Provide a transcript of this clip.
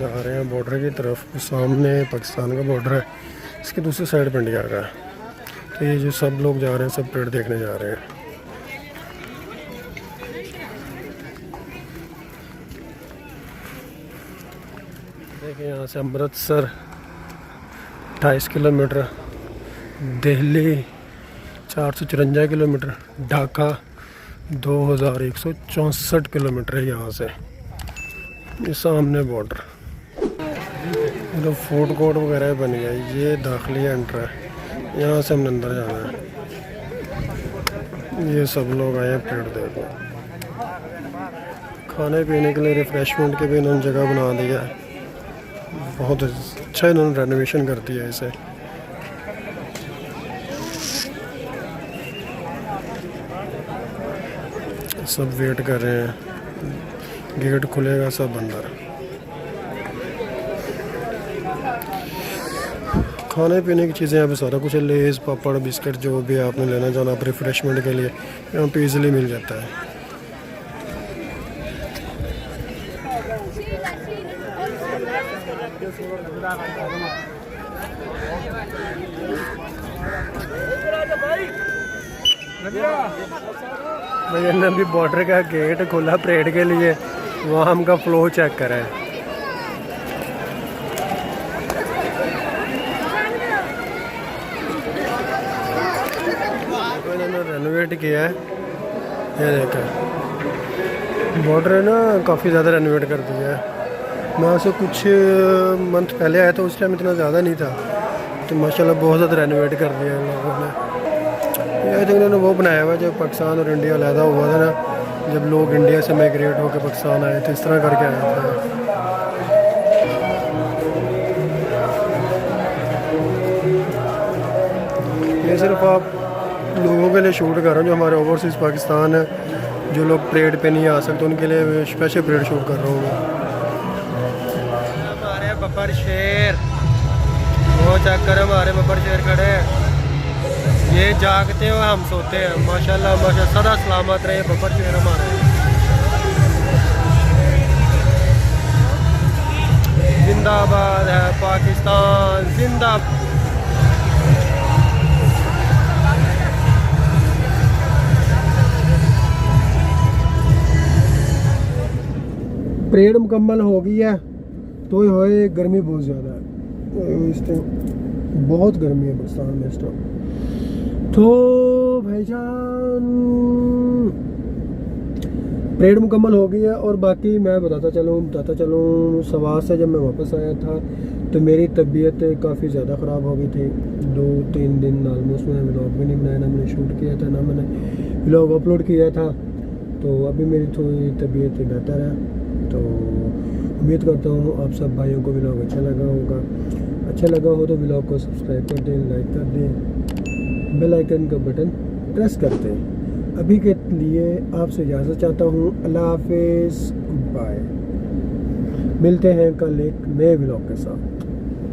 जा रहे हैं बॉर्डर की तरफ। सामने पाकिस्तान का बॉर्डर है, इसकी दूसरी साइड पर इंडिया का है। तो ये जो सब लोग जा रहे हैं सब परेड देखने जा रहे हैं। देखिए यहाँ से Amritsar 28 kilometre, Delhi 454 kilometre, Dhaka 2164 kilometre है यहाँ से। ये सामने बॉर्डर, तो फूड कोर्ट वगैरह बन गया। ये दाखिली एंटर है, यहाँ से हमने अंदर जाना है। ये सब लोग आए हैं पेड़ देखो। खाने पीने के लिए रिफ्रेशमेंट के भी इन्होंने जगह बना दिया है। बहुत अच्छा इन्होंने रेनोवेशन कर दिया है इसे। सब वेट कर रहे हैं, गेट खुलेगा सब अंदर। खाने पीने की चीज़ें यहाँ पे सारा कुछ है, लेज़ पापड़ बिस्किट जो भी आपने लेना चाहना आप रिफ्रेशमेंट के लिए यहाँ पे इजीली मिल जाता है। मैंने अभी बॉर्डर का गेट खोला परेड के लिए, वहाँ हमका फ्लो चेक करा है। इन्होंने रेनोवेट किया है, ये देखा बॉर्डर है ना, काफ़ी ज़्यादा रेनोवेट कर दिया है। मैं उससे कुछ मंथ पहले आया था, उस टाइम इतना ज़्यादा नहीं था, तो माशाल्लाह बहुत ज़्यादा रेनोवेट कर दिया इन लोगों ने। आई थिंक इन्होंने वो बनाया हुआ जब पाकिस्तान और इंडिया अलहदा हुआ था ना, जब लोग इंडिया से माइग्रेट होकर पाकिस्तान आए थे, इस तरह करके आया था। ये सिर्फ आप लोगों के लिए शूट कर रहा हूँ जो हमारे ओवरसीज़ पाकिस्तान है, जो लोग परेड पे नहीं आ सकते, उनके लिए स्पेशल परेड शूट कर रहा हूँ मैं। हमारे बब्बर शेर, वो चक्कर हमारे बब्बर शेर खड़े हैं, ये जागते हुए हम सोते हैं। माशाल्लाह माशाल्लाह, सदा सलामत रहे बब्बर शेर हमारे। जिंदाबाद है पाकिस्तान, जिंदाबाद। परेड मुकम्मल हो गई है, तो ये गर्मी बहुत ज़्यादा है इस टाइम, बहुत गर्मी है पाकिस्तान में इस टाइम। तो भाईजान परेड मुकम्मल हो गई है। और बाकी मैं बताता चलूँ सवार से जब मैं वापस आया था तो मेरी तबीयत काफ़ी ज़्यादा ख़राब हो गई थी। 2-3 दिन ऑलमोस्ट मैंने व्लॉग भी नहीं बनाया, ना मैंने शूट किया था, ना मैंने व्लॉग अपलोड किया था। तो अभी मेरी थोड़ी तबीयत बेहतर है, तो उम्मीद करता हूँ आप सब भाइयों को व्लॉग अच्छा लगा होगा। अच्छा लगा हो तो व्लॉग को सब्सक्राइब कर दें, लाइक कर दें, बेल आइकन का बटन प्रेस कर दें। अभी के लिए आपसे इजाज़त चाहता हूँ। अल्लाह हाफिज़, गुड बाय। मिलते हैं कल एक नए व्लॉग के साथ।